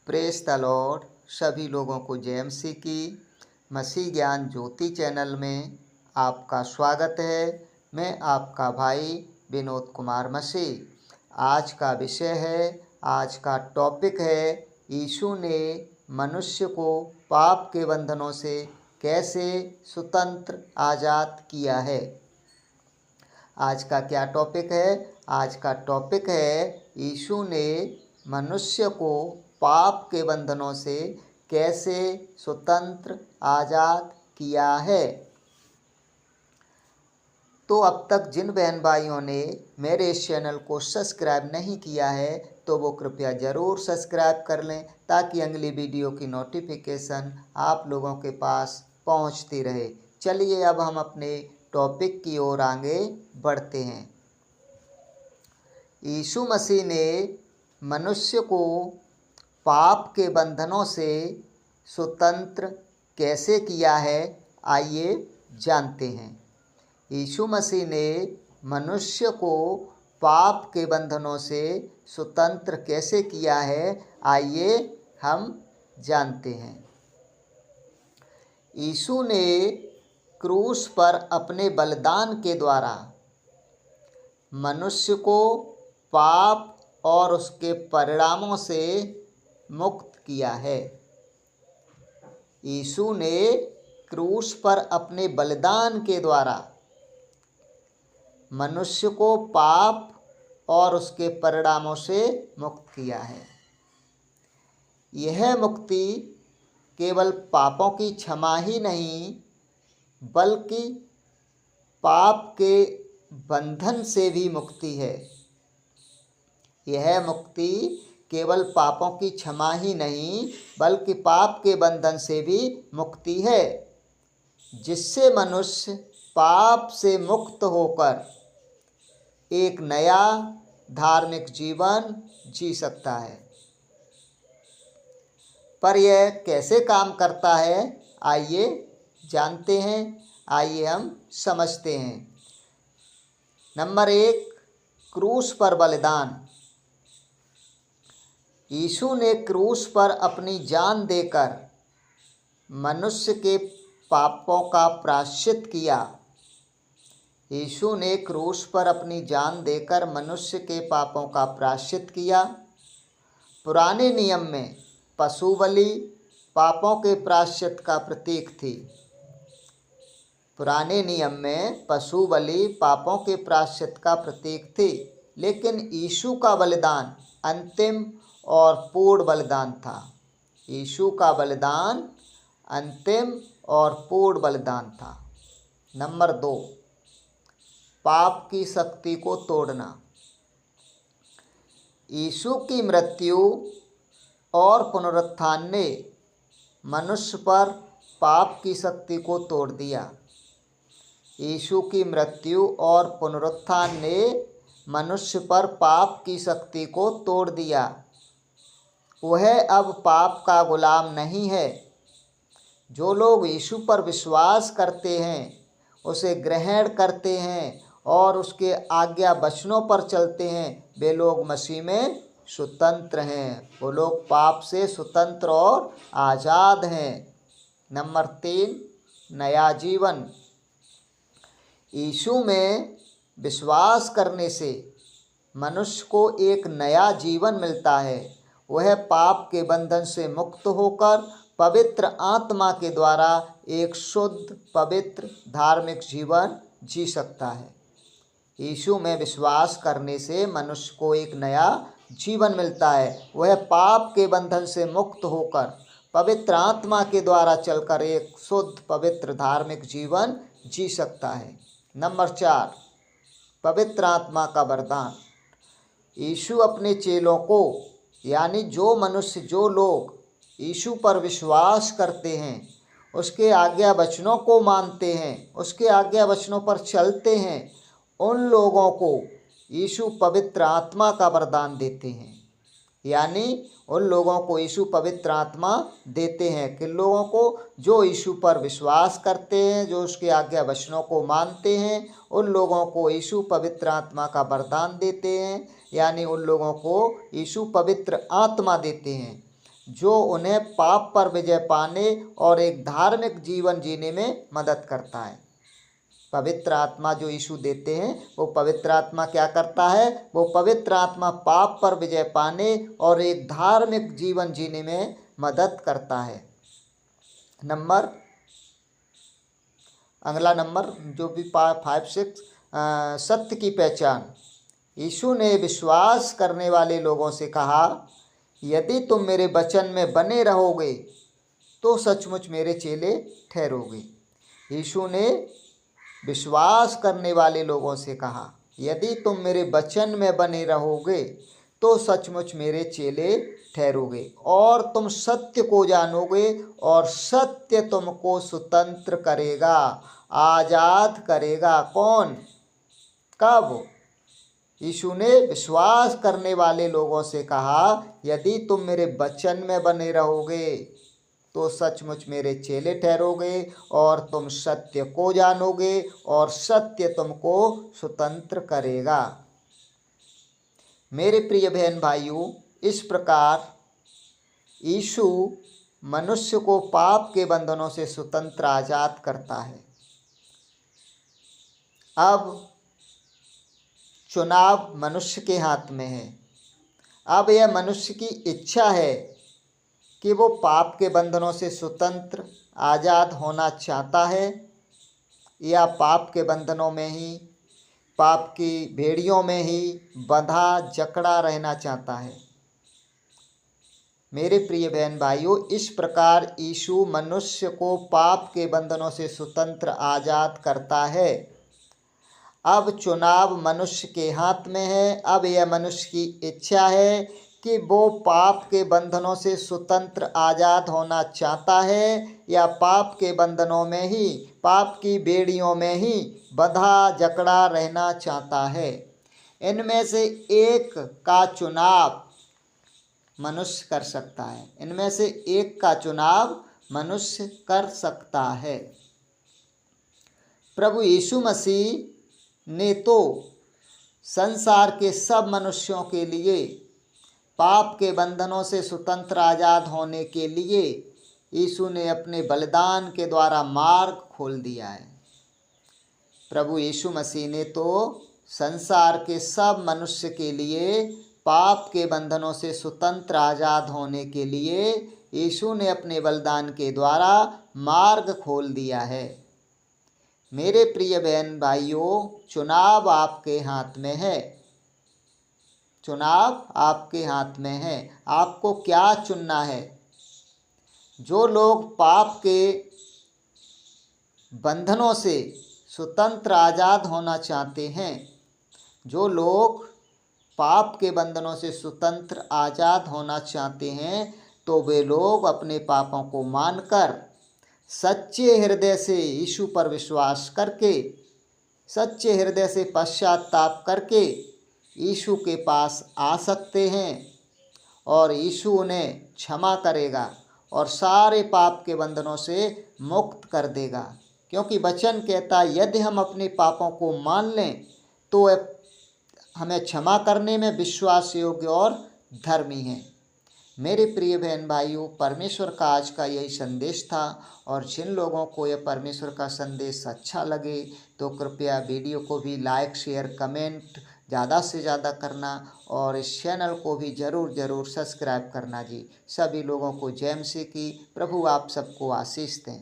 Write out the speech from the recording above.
Press the Lord. सभी लोगों को जय मसीह की। मसीह ज्ञान ज्योति चैनल में आपका स्वागत है। मैं आपका भाई विनोद कुमार मसीह। आज का विषय है, आज का टॉपिक है, यीशु ने मनुष्य को पाप के बंधनों से कैसे स्वतंत्र आज़ाद किया है। आज का क्या टॉपिक है? आज का टॉपिक है, यीशु ने मनुष्य को पाप के बंधनों से कैसे स्वतंत्र आज़ाद किया है। तो अब तक जिन बहन भाइयों ने मेरे इस चैनल को सब्सक्राइब नहीं किया है तो वो कृपया ज़रूर सब्सक्राइब कर लें, ताकि अगली वीडियो की नोटिफिकेशन आप लोगों के पास पहुंचती रहे। चलिए अब हम अपने टॉपिक की ओर आगे बढ़ते हैं। यीशु मसीह ने मनुष्य को पाप के बंधनों से स्वतंत्र कैसे किया है, आइए जानते हैं। यीशु मसीह ने मनुष्य को पाप के बंधनों से स्वतंत्र कैसे किया है, आइए हम जानते हैं। यीशु ने क्रूस पर अपने बलिदान के द्वारा मनुष्य को पाप और उसके परिणामों से मुक्त किया है। यीशु ने क्रूस पर अपने बलिदान के द्वारा मनुष्य को पाप और उसके परिणामों से मुक्त किया है। यह मुक्ति केवल पापों की क्षमा ही नहीं, बल्कि पाप के बंधन से भी मुक्ति है। यह मुक्ति केवल पापों की क्षमा ही नहीं, बल्कि पाप के बंधन से भी मुक्ति है, जिससे मनुष्य पाप से मुक्त होकर एक नया धार्मिक जीवन जी सकता है। पर यह कैसे काम करता है, आइए जानते हैं, आइए हम समझते हैं। नंबर 1, क्रूस पर बलिदान। यीशु ने क्रूस पर अपनी जान देकर मनुष्य के पापों का प्रायश्चित किया। यीशु ने क्रूस पर अपनी जान देकर मनुष्य के पापों का प्रायश्चित किया। पुराने नियम में पशु बलि पापों के प्रायश्चित का प्रतीक थी। पुराने नियम में पशु बलि पापों के प्रायश्चित का प्रतीक थी, लेकिन यीशु का बलिदान अंतिम और पूर्ण बलिदान था। यीशु का बलिदान अंतिम और पूर्ण बलिदान था। नंबर 2, पाप की शक्ति को तोड़ना। यीशु की मृत्यु और पुनरुत्थान ने मनुष्य पर पाप की शक्ति को तोड़ दिया। यीशु की मृत्यु और पुनरुत्थान ने मनुष्य पर पाप की शक्ति को तोड़ दिया। वह अब पाप का गुलाम नहीं है। जो लोग यीशु पर विश्वास करते हैं, उसे ग्रहण करते हैं और उसके आज्ञा वचनों पर चलते हैं, वे लोग मसीह में स्वतंत्र हैं। वो लोग पाप से स्वतंत्र और आज़ाद हैं। नंबर 3, नया जीवन। यीशु में विश्वास करने से मनुष्य को एक नया जीवन मिलता है। वह पाप के बंधन से मुक्त होकर पवित्र आत्मा के द्वारा एक शुद्ध, पवित्र, धार्मिक जीवन जी सकता है। यीशु में विश्वास करने से मनुष्य को एक नया जीवन मिलता है। वह पाप के बंधन से मुक्त होकर पवित्र आत्मा के द्वारा चलकर एक शुद्ध, पवित्र, धार्मिक जीवन जी सकता है। नंबर 4, पवित्र आत्मा का वरदान। यीशु अपने चेलों को, यानी जो मनुष्य, जो लोग यीशु पर विश्वास करते हैं, उसके आज्ञा वचनों को मानते हैं, उसके आज्ञा वचनों पर चलते हैं, उन लोगों को यीशु पवित्र आत्मा का वरदान देते हैं। यानी उन लोगों को यीशु पवित्र आत्मा देते हैं। किन लोगों को? जो यीशु पर विश्वास करते हैं, जो उसके आज्ञा वचनों को मानते हैं, उन लोगों को यीशु पवित्र आत्मा का वरदान देते हैं। यानी उन लोगों को यीशु पवित्र आत्मा देते हैं। जो उन्हें पाप पर विजय पाने और एक धार्मिक जीवन जीने में मदद करता है। पवित्र आत्मा जो यीशु देते हैं, वो पवित्र आत्मा क्या करता है? वो पवित्र आत्मा पाप पर विजय पाने और एक धार्मिक जीवन जीने में मदद करता है। अगला नंबर जो भी 5-6 सत्य की पहचान। यीशु ने विश्वास करने वाले लोगों से कहा, यदि तुम मेरे वचन में बने रहोगे तो सचमुच मेरे चेले ठहरोगे। यीशु ने विश्वास करने वाले लोगों से कहा, यदि तुम मेरे वचन में बने रहोगे तो सचमुच मेरे चेले ठहरोगे और तुम सत्य को जानोगे और सत्य तुमको स्वतंत्र करेगा, आज़ाद करेगा। कौन? कब? यीशु ने विश्वास करने वाले लोगों से कहा, यदि तुम मेरे वचन में बने रहोगे तो सचमुच मेरे चेले ठहरोगे और तुम सत्य को जानोगे और सत्य तुमको स्वतंत्र करेगा। मेरे प्रिय बहन भाइयों, इस प्रकार यीशु मनुष्य को पाप के बंधनों से स्वतंत्र आज़ाद करता है। अब चुनाव मनुष्य के हाथ में है। अब यह मनुष्य की इच्छा है कि वो पाप के बंधनों से स्वतंत्र आज़ाद होना चाहता है या पाप के बंधनों में ही, पाप की भेड़ियों में ही बंधा जकड़ा रहना चाहता है। मेरे प्रिय बहन भाइयों, इस प्रकार यीशु मनुष्य को पाप के बंधनों से स्वतंत्र आज़ाद करता है। अब चुनाव मनुष्य के हाथ में है। अब यह मनुष्य की इच्छा है कि वो पाप के बंधनों से स्वतंत्र आज़ाद होना चाहता है या पाप के बंधनों में ही, पाप की बेड़ियों में ही बंधा जकड़ा रहना चाहता है। इनमें से एक का चुनाव मनुष्य कर सकता है। इनमें से एक का चुनाव मनुष्य कर सकता है। प्रभु यीशु मसीह ने तो संसार के सब मनुष्यों के लिए पाप के बंधनों से स्वतंत्र आज़ाद होने के लिए यीशु ने अपने बलिदान के द्वारा मार्ग खोल दिया है। प्रभु यीशु मसीह ने तो संसार के सब मनुष्य के लिए पाप के बंधनों से स्वतंत्र आज़ाद होने के लिए यीशु ने अपने बलिदान के द्वारा मार्ग खोल दिया है। मेरे प्रिय बहन भाइयों, चुनाव आपके हाथ में है। चुनाव आपके हाथ में है। आपको क्या चुनना है? जो लोग पाप के बंधनों से स्वतंत्र आज़ाद होना चाहते हैं, जो लोग पाप के बंधनों से स्वतंत्र आज़ाद होना चाहते हैं, तो वे लोग अपने पापों को मानकर सच्चे हृदय से यीशु पर विश्वास करके, सच्चे हृदय से पश्चाताप करके यीशु के पास आ सकते हैं और यीशु उन्हें क्षमा करेगा और सारे पाप के बंधनों से मुक्त कर देगा। क्योंकि वचन कहता है, यदि हम अपने पापों को मान लें तो हमें क्षमा करने में विश्वास योग्य और धर्मी है। मेरे प्रिय बहन भाइयों, परमेश्वर का आज का यही संदेश था और जिन लोगों को यह परमेश्वर का संदेश अच्छा लगे तो कृपया वीडियो को भी लाइक, शेयर, कमेंट ज़्यादा से ज़्यादा करना और इस चैनल को भी ज़रूर सब्सक्राइब करना जी। सभी लोगों को जय मसीह की। प्रभु आप सबको आशीष दें।